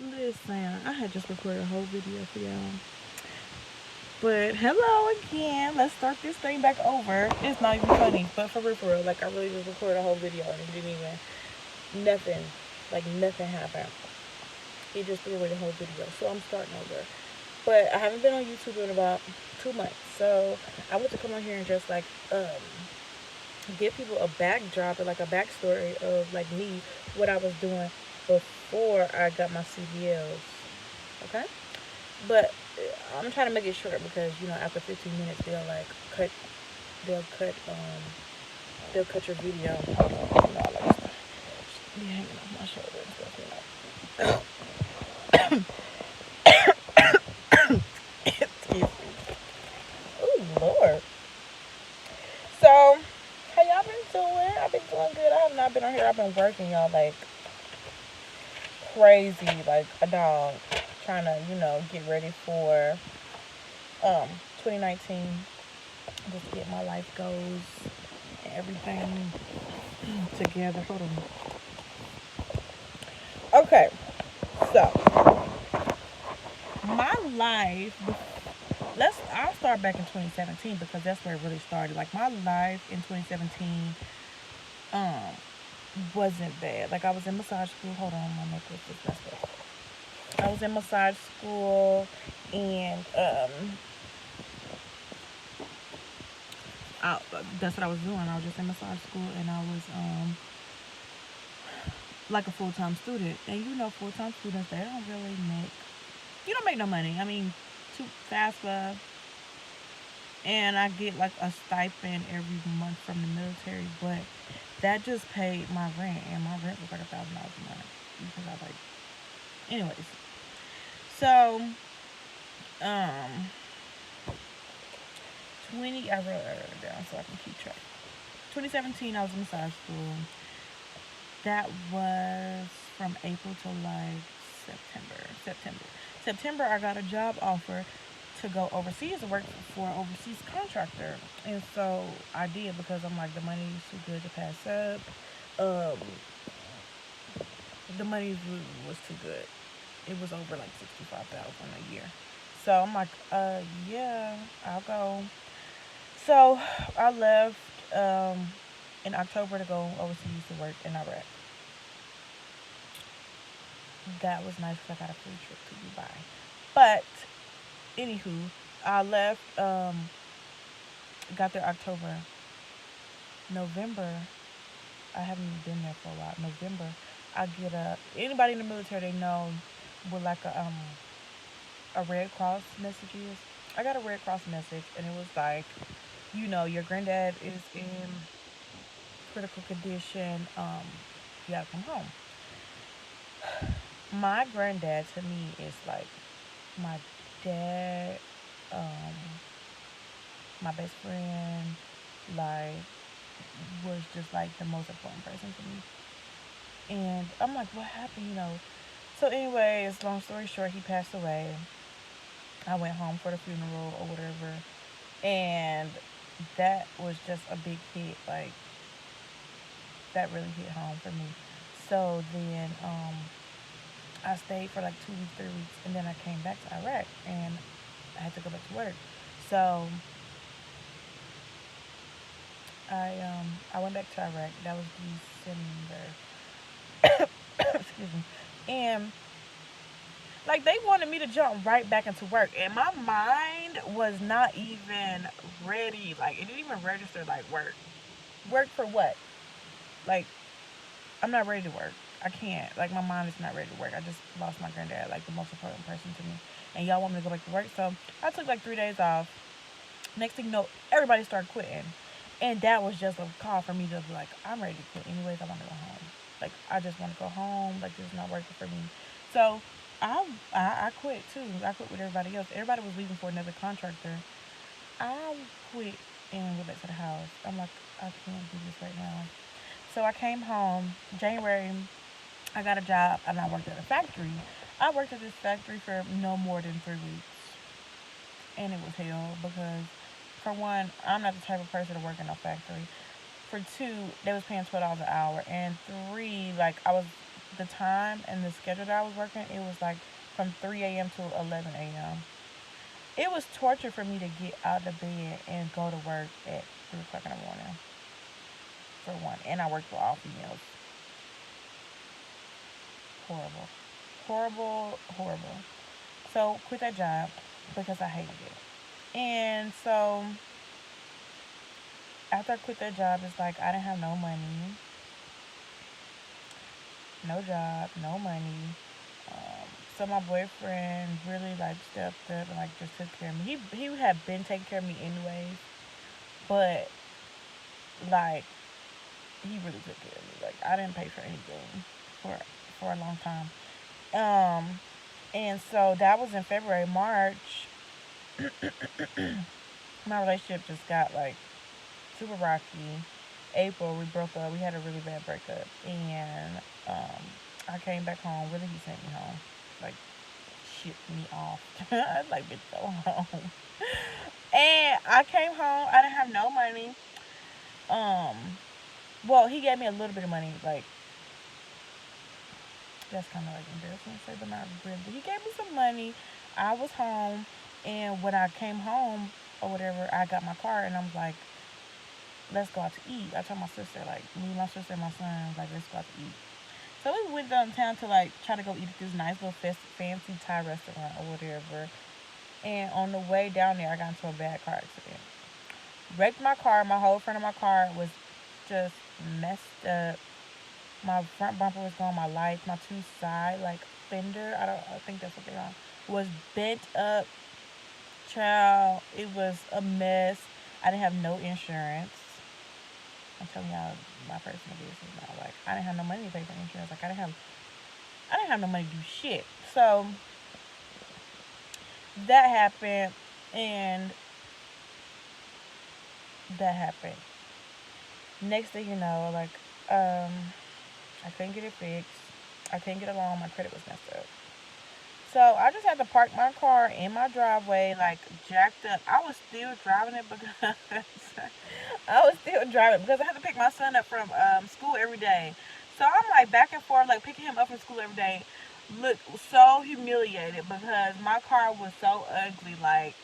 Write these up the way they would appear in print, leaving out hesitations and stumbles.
Listen, I had just recorded a whole video for y'all. But hello again. Let's start this thing back over. It's not even funny, but for real, like I really just recorded a whole video and it didn't even nothing, like nothing happened. It just threw away the whole video. So I'm starting over. But I haven't been on YouTube in about 2 months. So I want to come on here and just like give people a backdrop and like a backstory of like me, what I was doing before I got my CDLs. Okay? But I'm trying to make it short because after 15 minutes cut they'll cut they'll cut your video. Hold on, all that stuff. Be hanging off my shoulder and stuff. Excuse me. Oh Lord. So how y'all been doing? I've been doing good. I have not been on here. I've been working y'all like crazy, like a dog, trying to get ready for 2019. Just get my life goals and everything together. Hold on. Okay, so my life. I'll start back in 2017 because that's where it really started. Like my life in 2017, um, wasn't bad. Like I was in massage school. Hold on, my necklace is messed up. I was in massage school, and that's what I was doing. I was just in massage school, and I was like a full time student. And full time students, they don't really make. You don't make no money. I mean, too fast, and I get like a stipend every month from the military, but that just paid my rent, and my rent was like $1,000 a month because I like. Anyways, so um, 20. I wrote it down so I can keep track. 2017, I was in massage school. That was from April to like September, I got a job offer to go overseas to work for an overseas contractor. And so I did because I'm like, the money is too good to pass up. Um, the money was too good. It was over like 65,000 a year. So I'm like, yeah, I'll go. So I left in October to go overseas to work in Iraq. That was nice because I got a free trip to Dubai. But anywho, I left. Got there October. November, I haven't even been there for a while. November, I get anybody in the military they know with like a Red Cross message is. I got a Red Cross message and it was like, your granddad is in critical condition. You gotta come home. My granddad to me is like my dad, um, my best friend, like was just like the most important person to me. And I'm like, what happened? So, anyways, long story short, he passed away. I went home for the funeral or whatever, and that was just a big hit. Like that really hit home for me. So then, I stayed for like 2 weeks, 3 weeks, and then I came back to Iraq, and I had to go back to work. So I went back to Iraq. That was December. Excuse me. And like they wanted me to jump right back into work, and my mind was not even ready. Like it didn't even register like work. Work for what? Like I'm not ready to work. I can't. Like my mind is not ready to work. I just lost my granddad, like the most important person to me. And y'all want me to go back to work, so I took like 3 days off. Next thing you know, everybody started quitting. And that was just a call for me to be like, I'm ready to quit. Anyways, I want to go home. Like, I just want to go home. Like, this is not working for me. So, I quit too. I quit with everybody else. Everybody was leaving for another contractor. I quit and went back to the house. I'm like, I can't do this right now. So, I came home. January, I got a job and I worked at a factory. I worked at this factory for no more than 3 weeks. And it was hell because for one, I'm not the type of person to work in a factory. For two, they was paying $12 an hour, and three, like I was the time and the schedule that I was working, it was like from 3 a.m. to 11 a.m. It was torture for me to get out of bed and go to work at 3 o'clock in the morning, for one. And I worked for all females. Horrible. Horrible, horrible. So, quit that job because I hated it. And so, after I quit that job, it's like I didn't have no money, no job, no money. So my boyfriend really like stepped up and like just took care of me. He had been taking care of me anyways, but like he really took care of me. Like I didn't pay for anything for a long time. Um, and so that was in February. March, my relationship just got like super rocky. April, we broke up. We had a really bad breakup, and I came back home. Really, he sent me home, like shipped me off. I was like, bitch, go home. And I came home. I didn't have no money. Um, well, he gave me a little bit of money. Like that's kind of like embarrassing to say, but not really. He gave me some money. I was home, and when I came home or whatever, I got my car, and I'm like, let's go out to eat. I told my sister, like, me, my sister, and my son, like, let's go out to eat. So we went downtown to, like, try to go eat at this nice little fancy Thai restaurant or whatever. And on the way down there, I got into a bad car accident. Wrecked my car. My whole front of my car was just messed up. My front bumper was gone. My lights, my two side, like, fender, I think that's what they are, was bent up. Child, it was a mess. I didn't have no insurance. I'm telling y'all my personal business now. Like I didn't have no money to pay for insurance. Like I didn't have no money to do shit. So that happened, and that happened. Next thing you know, like I couldn't get it fixed. I couldn't get a loan. My credit was messed up. So I just had to park my car in my driveway, like jacked up. I was still driving it because I had to pick my son up from school every day. So I'm like back and forth, like picking him up from school every day. Look, so humiliated because my car was so ugly. Like,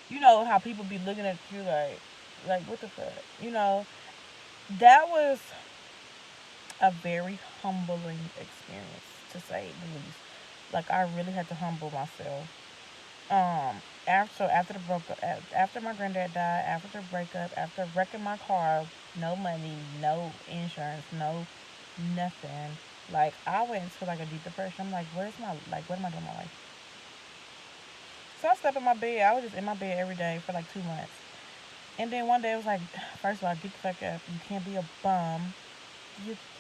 you know how people be looking at you like what the fuck, you know? That was a very humbling experience, to say the least. Like I really had to humble myself. After the breakup, after my granddad died, after the breakup, after wrecking my car, no money, no insurance, no nothing. Like I went into like a deep depression. I'm like, what am I doing in my life? So I slept in my bed. I was just in my bed every day for like 2 months. And then one day I was like, first of all, get the fuck up. You can't be a bum.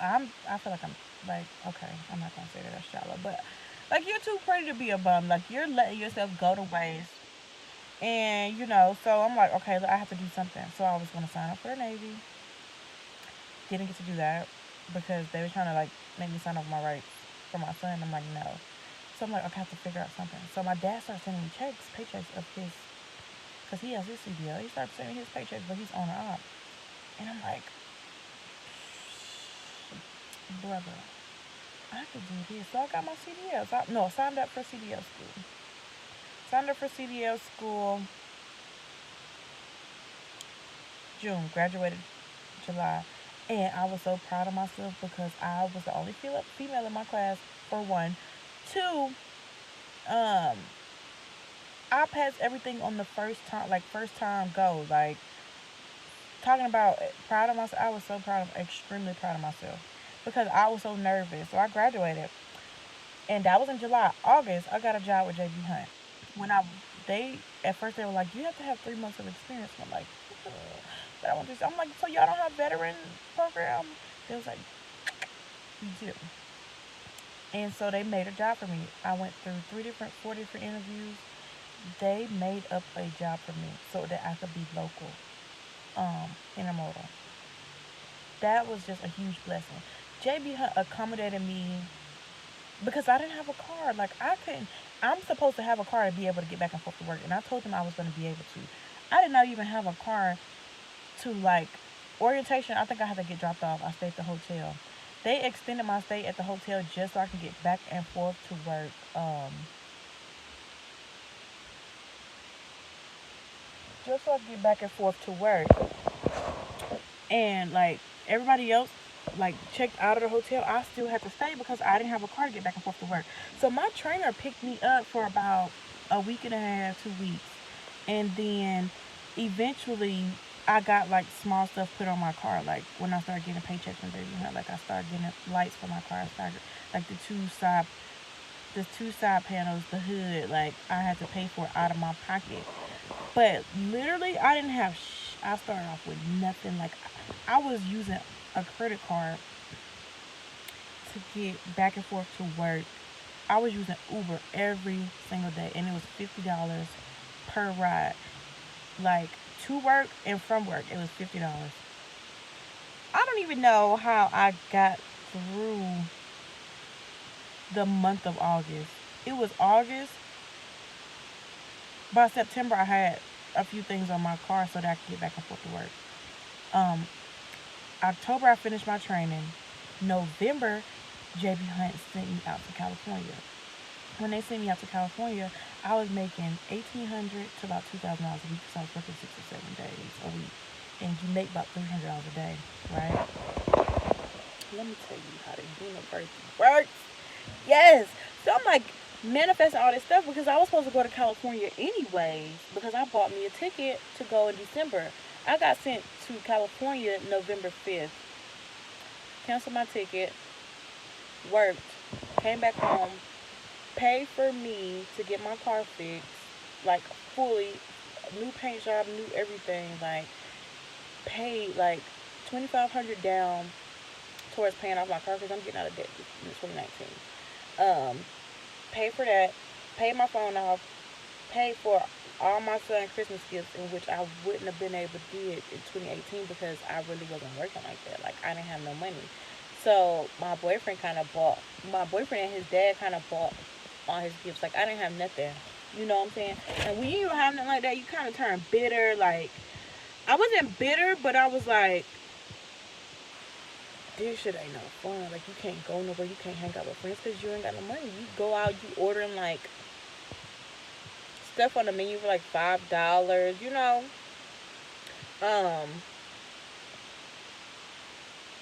I feel like I'm like, okay, I'm not gonna say that, that's shallow, but like you're too pretty to be a bum. Like you're letting yourself go to waste. And so I'm like, okay, I have to do something. So I was gonna sign up for the Navy. Didn't get to do that because they were trying to like make me sign up for my rights for my son. I'm like, no. So I'm like, okay, I have to figure out something. So my dad started sending me paychecks of his, because he has his CDL. He started sending me his paychecks, but he's on and off. And I'm like, brother, I could do this. So I got my CDL. I signed up for CDL school. Signed up for CDL school June. Graduated July. And I was so proud of myself because I was the only female in my class, for one. Two, I passed everything on the first time go. Like, talking about proud of myself, I was so extremely proud of myself because I was so nervous. So I graduated, and that was in July. August, I got a job with JB Hunt. When at first they were like, you have to have 3 months of experience. And I'm like, but I want this. I'm like, so y'all don't have veteran program? They was like, we do. And so they made a job for me. I went through 4 different interviews. They made up a job for me so that I could be local, intermodal. That was just a huge blessing. JB Hunt accommodated me because I didn't have a car. Like I couldn't. I'm supposed to have a car to be able to get back and forth to work, and I told them I was going to be able to. I did not even have a car to like orientation. I think I had to get dropped off. I stayed at the hotel. they extended my stay at the hotel just so I can get back and forth to work. Just so I can get back and forth to work. And like everybody else, like checked out of the hotel, I still had to stay because I didn't have a car to get back and forth to work. So my trainer picked me up for about a week and a half, 2 weeks, and then eventually I got like small stuff put on my car. Like when I started getting paychecks from there, like I started getting lights for my car. I started like the two side panels, the hood. Like I had to pay for it out of my pocket. But literally, I didn't have. I started off with nothing. Like I was using a credit card to get back and forth to work. I was using Uber every single day, and it was $50 per ride. Like to work and from work, it was $50. I don't even know how I got through the month of August. It was August. By September, I had a few things on my car so that I could get back and forth to work. October, I finished my training. November, JB Hunt sent me out to California. When they sent me out to California, I was making $1,800 to about $2,000 a week because I was working 6 or 7 days a week. And you make about $300 a day, right? Let me tell you how the universe works. Yes. So I'm like manifesting all this stuff because I was supposed to go to California anyways because I bought me a ticket to go in December. I got sent to California November 5th. Canceled my ticket. Worked. Came back home. Paid for me to get my car fixed. Like fully. New paint job. New everything. Like paid like $2,500 down towards paying off my car because I'm getting out of debt in 2019. Paid for that, paid my phone off, paid for all my son's Christmas gifts, in which I wouldn't have been able to do it in 2018 because I really wasn't working like that. Like I didn't have no money. So my boyfriend and his dad kind of bought all his gifts. Like I didn't have nothing. You know what I'm saying? And when you don't have nothing like that, you kind of turn bitter. Like I wasn't bitter, but I was like, this shit ain't no fun. Like you can't go nowhere, you can't hang out with friends because you ain't got no money. You go out, you ordering like stuff on the menu for like $5, you know.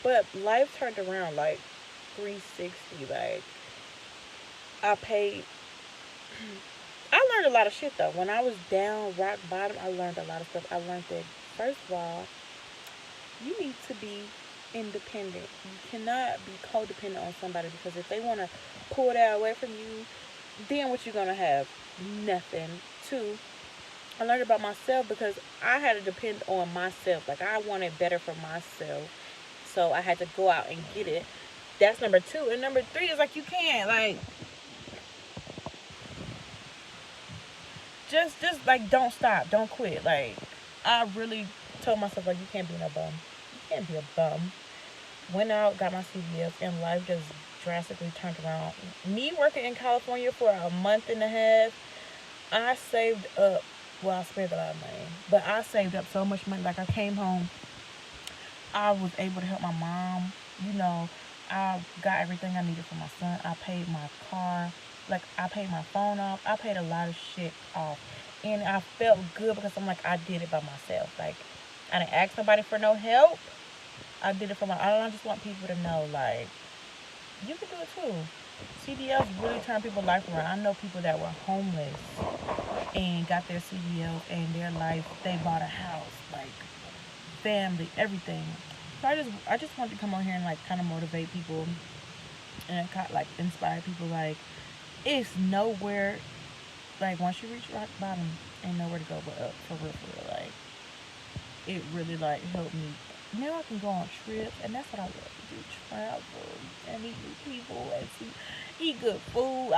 But life turned around like 360. Like I paid. I learned a lot of shit though. When I was down rock bottom, I learned a lot of stuff. I learned that first of all, you need to be independent. You cannot be codependent on somebody because if they want to pull that away from you, then what you gonna have? Nothing. Two, I learned about myself because I had to depend on myself. Like I wanted better for myself, so I had to go out and get it. That's number two. And number three is like you can't like just like don't stop, don't quit. Like I really told myself like you can't be no bum. You can't be a bum. Went out, got my CDL, and life just drastically turned around. Me working in California for a month and a half, I saved up. Well, I spent a lot of money, but I saved up so much money. Like I came home, I was able to help my mom. You know, I got everything I needed for my son. I paid my car. Like I paid my phone off. I paid a lot of shit off, and I felt good because I'm like I did it by myself. Like I didn't ask nobody for no help. I did it for I just want people to know, like, you can do it too. CDLs really turn people's life around. I know people that were homeless and got their CDLs and their life, they bought a house, like, family, everything. So I just wanted to come on here and, like, kind of motivate people and, like, inspire people, like, it's nowhere, like, once you reach rock bottom, ain't nowhere to go but up, for real, like, it really, like, helped me. Now I can go on trips, and that's what I love to do, travel, and meet new people, and eat good food.